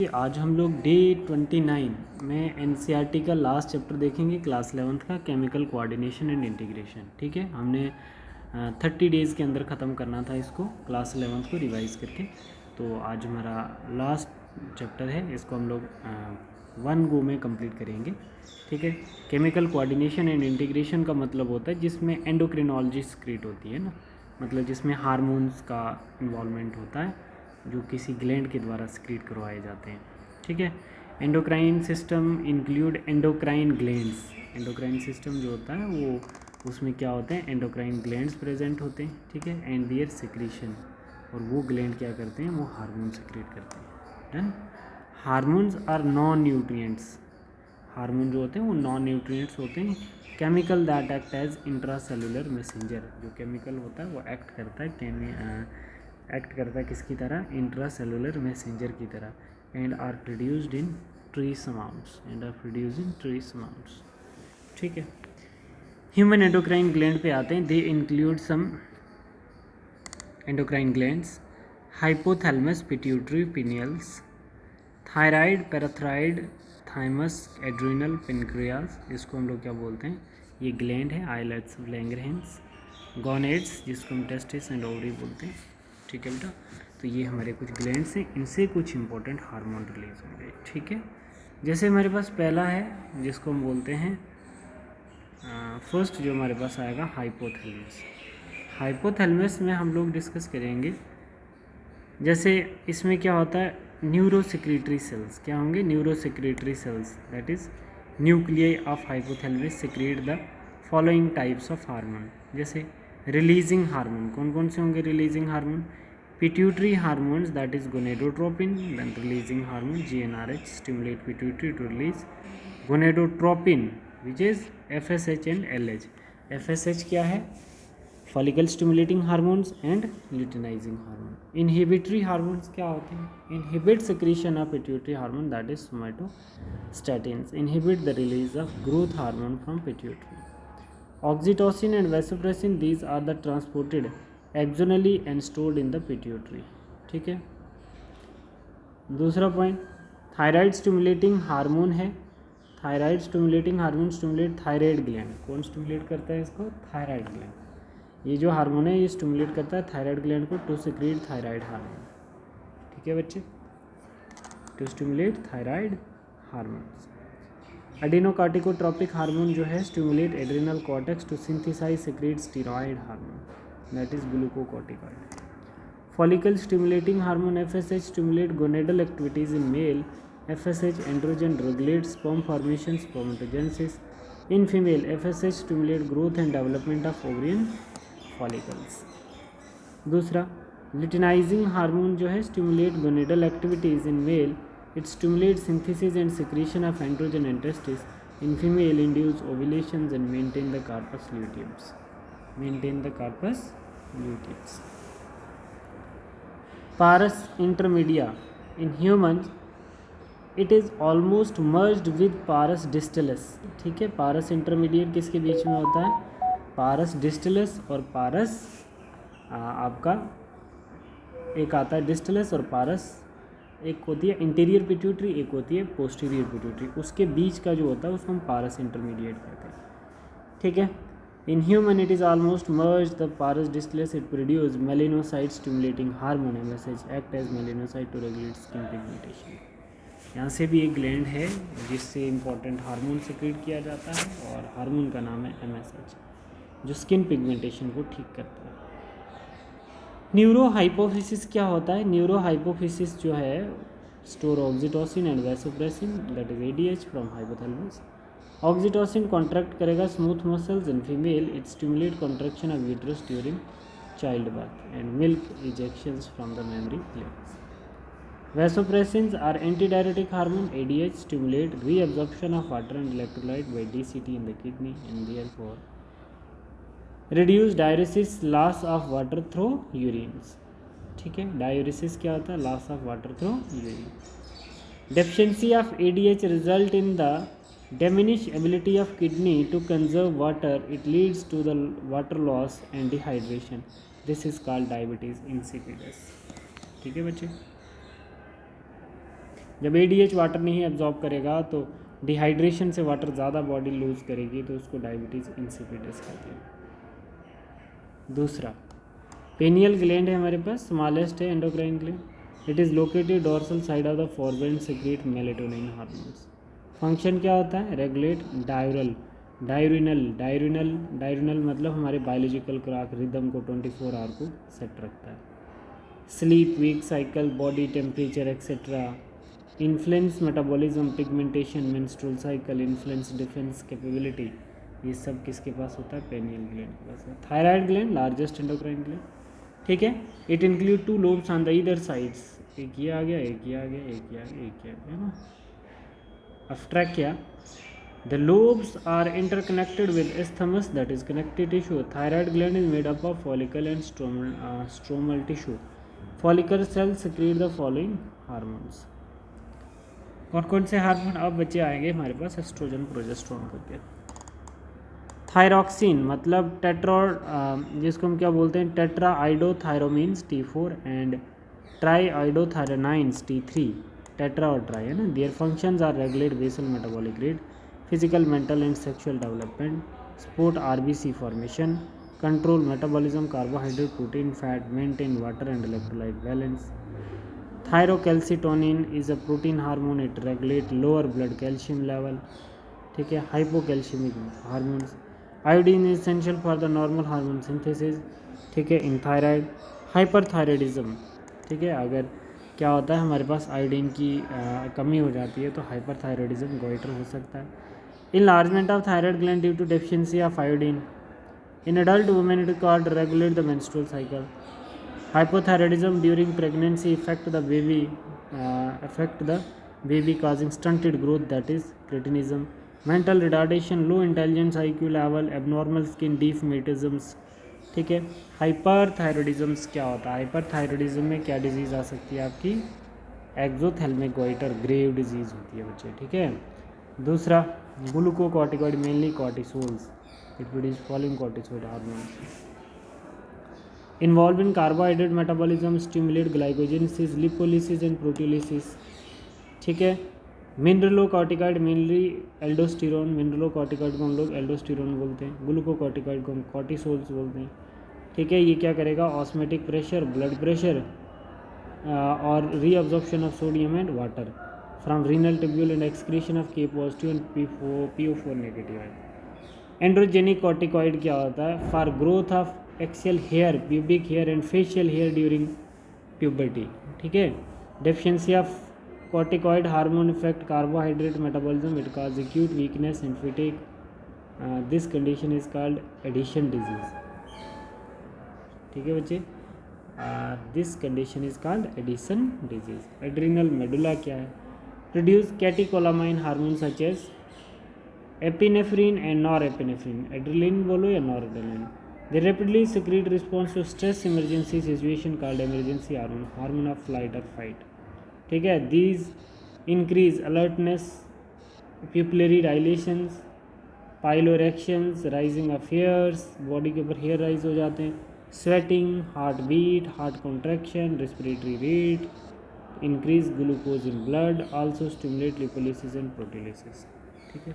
आज हम लोग डे 29 में एनसीईआरटी का लास्ट चैप्टर देखेंगे, क्लास 11th का केमिकल कोऑर्डिनेशन एंड इंटीग्रेशन। ठीक है, हमने 30 डेज़ के अंदर ख़त्म करना था इसको, क्लास 11th को रिवाइज़ करके। तो आज हमारा लास्ट चैप्टर है, इसको हम लोग 1 गो में कंप्लीट करेंगे। ठीक है, केमिकल कोऑर्डिनेशन एंड इंटीग्रेशन का मतलब होता है जिसमें एंडोक्रिनोलॉजी सिक्रीट होती है ना, मतलब जिसमें हार्मोन्स का इन्वॉल्वमेंट होता है जो किसी ग्लैंड के द्वारा सिक्रीट करवाए जाते हैं। ठीक है, endocrine system include endocrine glands. Endocrine system जो होता है वो उसमें क्या होते हैं, एंडोक्राइन ग्लैंड्स प्रेजेंट होते हैं। ठीक है, एंड देयर सिक्रीशन, और वो ग्लैंड क्या करते हैं, वो हार्मोन सिक्रीट करते हैं। Done. Hormones are non nutrients. Hormone जो होते हैं वो नॉन न्यूट्रिएंट्स होते हैं। Chemical that act as intracellular messenger, जो केमिकल होता है वो एक्ट करता है किसकी तरह, इंट्रासेलुलर मैसेंजर की तरह। And are produced in trace amounts. ठीक है, ह्यूमन एंडोक्राइन ग्लैंड पे आते हैं। They include some endocrine glands, hypothalamus, pituitary, pineals, thyroid, parathyroid, thymus, adrenal, pancreas, इसको हम लोग क्या बोलते हैं, ये ग्लैंड है। आइलेट्स ऑफ लैंगरहैंस, गोनेड्स जिसको हम टेस्टिस एंड ओवरी बोलते हैं। ठीक है बेटा, तो ये हमारे कुछ ग्लैंड्स हैं, इनसे कुछ इंपॉर्टेंट हार्मोन रिलीज होंगे। ठीक है, जैसे हमारे पास पहला है जिसको हम बोलते हैं फर्स्ट जो हमारे पास आएगा हाइपोथैलेमस। हाइपोथैलेमस में हम लोग डिस्कस करेंगे, जैसे इसमें क्या होता है, न्यूरोसेक्रेटरी सेल्स क्या होंगे, neurosecretory cells, that is nuclei of hypothalamus secrete the following types of hormone. जैसे रिलीजिंग हार्मोन, कौन कौन से होंगे releasing hormone, pituitary hormones that is gonadotropin, then releasing hormone GnRH stimulate pituitary to release gonadotropin which is FSH and LH। FSH क्या है, follicle stimulating hormones and luteinizing hormone. Inhibitory hormones क्या होते हैं, inhibit secretion of pituitary hormone that is somatostatins, inhibit the release of growth hormone from pituitary. Oxytocin and vasopressin, these are the transported axonally and stored in the pituitary. ठीक है, दूसरा point thyroid stimulating hormone है। Thyroid stimulating hormone stimulate thyroid gland, कौन stimulate करता है इसको, thyroid gland. ये जो हार्मोन है ये स्टिमुलेट करता है थायराइड ग्लैंड को टू सिक्रीट थायराइड हार्मोन। ठीक है बच्चे, to stimulate thyroid hormones. Adrenocorticotropic hormone जो है stimulate adrenal cortex to synthesize secrete steroid hormone, that is glucocorticoid. Follicle stimulating hormone FSH stimulate gonadal activities in male. FSH androgen regulate sperm formation, spermatogenesis. In female FSH stimulate growth and development of ovarian follicles. दूसरा luteinizing hormone जो है stimulate gonadal activities in male, it stimulate synthesis and secretion of androgen and testis. In female induce ovulations and maintain the corpus luteums. Pars intermedia, in humans it is almost merged with Pars distillace। ठीक है, Pars intermediate किसके बीच में होता है, Pars distillace और Pars आपका एक आता है डिस्टिलस और Pars, एक होती है इंटीरियर पिट्यूटरी, एक होती है पोस्टीरियर पिट्यूटरी, उसके बीच का जो होता है उसको हम Pars intermediate कहते हैं। ठीक है, in human it is almost merged the Pars distillus, it produce melanocyte stimulating hormone MSH, act as melanocyte to regulate skin pigmentation। यहाँ से भी एक ग्लैंड है जिससे इम्पोर्टेंट हार्मोन सिक्रीट किया जाता है और हार्मोन का नाम है MSH, जो स्किन पिगमेंटेशन को ठीक करता है। न्यूरोहाइपोफिसिस क्या होता है, न्यूरोहाइपोफिसिस जो है store oxytocin and vasopressin that is ADH from hypothalamus. Oxytocin contract करेगा smooth muscles in female, it stimulate contraction of uterus during child birth and milk ejections from the mammary glands. Vasopressins are antidiuretic hormone, ADH stimulate reabsorption of water and electrolyte by DCT in the kidney and therefore reduce diuresis, loss of water through urines. ठीक है, diuresis क्या होता है, loss of water through urine. Deficiency of ADH result in the diminish ability of kidney to conserve water, it leads to the water loss and dehydration, this is called diabetes insipidus। ठीक है बच्चे, जब ADH water नहीं absorb करेगा तो dehydration से water ज़्यादा body loose करेगी, तो उसको डायबिटीज़ इंसिपिडस कहते हैं। दूसरा पेनियल ग्लैंड है हमारे पास, स्मॉलेस्ट है endocrine gland. It is located dorsal side of the forebrain, secrete melatonin hormones. Function क्या होता है? रेगुलेट डायरिनल मतलब हमारे बायोलॉजिकल क्लॉक रिदम को 24 आवर को सेट रखता है। Sleep, wake cycle, body temperature etcetera, influence metabolism, pigmentation, menstrual cycle, influence defence capability, ये सब किसके पास होता है? पेनियल ग्लैंड के पास है। Thyroid gland largest endocrine gland, ठीक है। It include 2 lobes on the either sides, एक ये आ गया, एक ये आ गया, एक ये आ गया, एक ये आ गया, है ना। अब ट्रैक किया, the lobes are interconnected with isthmus, that is connective tissue. Thyroid gland is made up of follicle and stromal tissue. Follicle cells secrete the following hormones. कौन कौन से हार्मोन अब बच्चे आएंगे हमारे पास? एस्ट्रोजन, प्रोजेस्टेरोन करके। थायरॉक्सिन मतलब जिसको हम क्या बोलते हैं? Tetra iodothyronines T4 and tri iodothyronines T3, tetra और ट्राई, है ना। Their functions are regulate basal metabolic rate, physical, mental and sexual development, support RBC formation, control metabolism, carbohydrate, protein, fat, maintain water and electrolyte balance. Thyrocalcitonin is a protein hormone, it regulate lower blood calcium level, ठीक है। Hypocalcemic hormones. Iodine is essential for the normal hormone synthesis, ठीक है, इन thyroid. Hyperthyroidism, ठीक है, अगर क्या होता है हमारे पास आयोडीन की कमी हो जाती है तो हाइपरथायरॉयडिज्म, गोइटर हो सकता है। Enlargement of thyroid gland due to deficiency of iodine. In adult women, it is called regulate the menstrual cycle. Hypothyroidism during pregnancy affect the baby causing stunted growth, that is cretinism. Mental retardation, low intelligence, IQ level, abnormal skin deformisms, ठीक है। Hyperthyroidism क्या होता है? Hyperthyroidism में क्या disease आ सकती है आपकी? एक्सोथैल्मिक गोइटर, ग्रेव डिजीज़ होती है बच्चे, ठीक है। दूसरा glucocorticoid, mainly cortisols, it produce following cortisol hormones. Involve in carbohydrate metabolism, stimulate glycogenesis, lipolysis and proteolysis, ठीक है। मिनरलोकॉर्टिकॉइड मेनली एल्डोस्टेरोन, मिनरलोकॉर्टिकॉइड को हम लोग एल्डोस्टेरोन बोलते हैं, ग्लूकोकॉर्टिकॉइड को हम कॉर्टिसोल्स बोलते हैं, ठीक है। ये क्या करेगा? ऑस्मेटिक प्रेशर, ब्लड प्रेशर और reabsorption of sodium and water from renal tubule and excretion of K positive and PO4 negative है। एंड्रोजेनिक कॉर्टिकॉइड क्या होता है? For growth of axial hair, pubic hair and facial hair during puberty, ठीक है। Deficiency of corticoid hormone effect carbohydrate metabolism, it cause acute weakness and fatigue, this condition is called Addison disease, ठीक है बच्चे। This condition is called Addison disease. Adrenal medulla क्या है? produce catecholamine hormones such as epinephrine and norepinephrine, adrenaline बोलो या noradrenaline. They rapidly secrete response to stress emergency situation called emergency hormone, hormone of flight or fight, ठीक है। These increase alertness, pupillary dilations, piloerections, rising of hairs, body के ऊपर hair rise हो जाते हैं, sweating, heart beat, heart contraction, respiratory rate, increase glucose in blood, also stimulate lipolysis and proteolysis, ठीक है।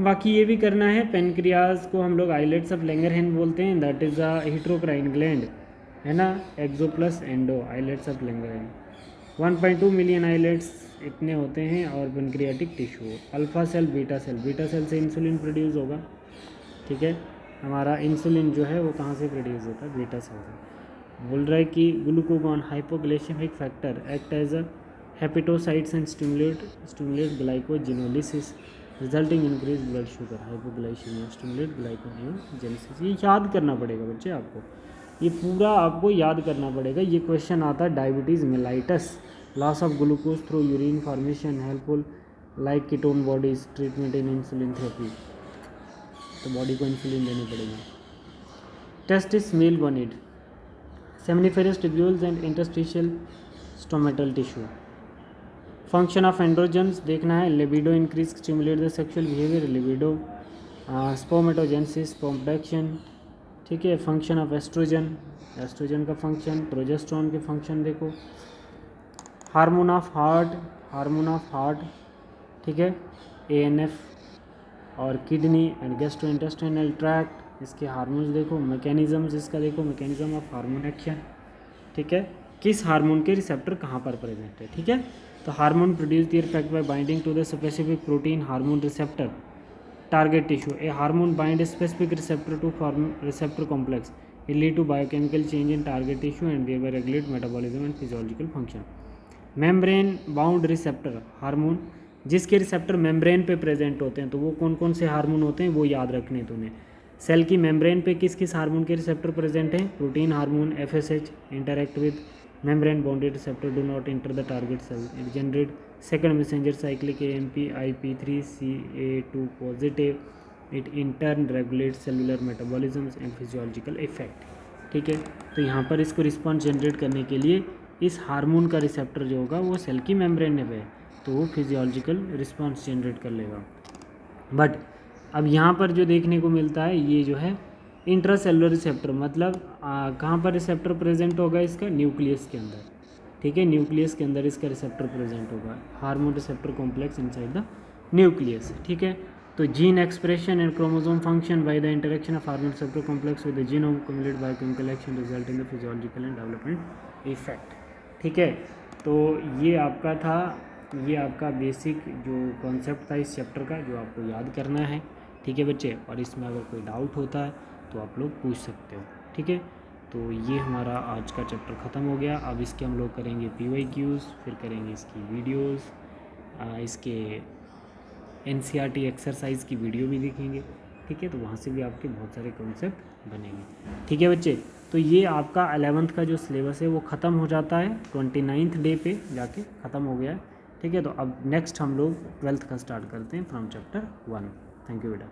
बाकी ये भी करना है। पेनक्रियाज को हम लोग आइलेट्स ऑफ लैंगरहैंस बोलते हैं, that is a heterocrine gland, है ना। Exo plus endo, islets of Langerhans. 1.2 million islets इतने होते हैं। और pancreatic tissue, alpha cell, beta cell से इंसुलिन प्रोड्यूस होगा, ठीक है। हमारा इंसुलिन जो है वो कहाँ से प्रोड्यूस होता है? बीटा सेल से। बोल रहा है कि glucagon hypoglycaemic factor act as a hepatocytes and stimulate glycogenolysis resulting increase blood sugar, hypoglycaemia, stimulate glycogenolysis. ये याद करना पड़ेगा बच्चे आपको, ये पूरा आपको याद करना पड़ेगा। ये क्वेश्चन आता है diabetes mellitus, loss of glucose through urine formation, helpful like ketone bodies, treatment in insulin therapy, तो बॉडी को इंसुलिन देनी पड़ेगी। Testis male gonad, seminiferous tubules and interstitial stomatal tissue. Function of androgens देखना है, libido increase, stimulate the sexual behavior, libido, spermatogenesis, sperm production, ठीक है। function of estrogen, oestrogen का function, progesterone के function देखो। Hormone of heart, ठीक है, ANF, और किडनी एंड गैस्ट्रोइंटेस्टाइनल ट्रैक्ट, इसके हार्मोन्स देखो, मैकेनिज्म्स इसका देखो, मैकेनिज्म ऑफ हार्मोन एक्शन, ठीक है, किस हार्मोन के रिसेप्टर कहाँ पर प्रेजेंट है, ठीक है। तो hormone produce the effect by binding to the specific protein hormone receptor target tissue, a hormone bind specific receptor to form receptor complex, it lead to biochemical change in target tissue and thereby regulate metabolism and physiological function. Membrane bound receptor hormone, जिसके receptor membrane पे present होते हैं, तो वो कौन कौन से hormone होते हैं वो याद रखने तो उन्हें। सेल की मेम्ब्रेन पे किस किस हार्मोन के रिसेप्टर प्रेजेंट हैं, protein hormone FSH interact with membrane bounded receptor do not enter the target cell, it generate second messenger cyclic AMP IP3CA2 पॉजिटिव, it in turn regulate cellular metabolisms and physiological effect, ठीक है। तो यहाँ पर इसको response generate करने के लिए इस हार्मोन का रिसेप्टर जो होगा वो सेल की मेम्ब्रेन में है, तो वो फिजियोलॉजिकल रिस्पॉन्स जनरेट कर लेगा। बट अब यहाँ पर जो देखने को मिलता है ये जो है इंट्रासेलुलर रिसेप्टर, मतलब कहाँ पर रिसेप्टर प्रेजेंट होगा इसका, न्यूक्लियस के अंदर, ठीक है, न्यूक्लियस के अंदर इसका रिसेप्टर प्रेजेंट होगा, hormone receptor complex inside the nucleus, ठीक है। तो gene expression and chromosome function by the interaction of hormone receptor complex with the genome cumulate biochemical action result in the physiological and development effect, ठीक है। तो ये आपका था, ये आपका बेसिक जो कॉन्सेप्ट था इस चैप्टर का, जो आपको याद करना है, ठीक है बच्चे। और इसमें अगर कोई डाउट होता है तो आप लोग पूछ सकते हो, ठीक है। तो ये हमारा आज का चैप्टर ख़त्म हो गया। अब इसके हम लोग करेंगे PYQs, फिर करेंगे इसकी वीडियोस, इसके NCERT एक्सरसाइज की वीडियो भी देखेंगे, ठीक है। तो वहाँ से भी आपके बहुत सारे कॉन्सेप्ट बनेंगे, ठीक है बच्चे। तो ये आपका 11th का जो सिलेबस है वो ख़त्म हो जाता है 29th डे पे जाके ख़त्म हो गया है, ठीक है। तो अब नेक्स्ट हम लोग 12th का स्टार्ट करते हैं फ्रॉम चैप्टर 1। थैंक यू बेटा।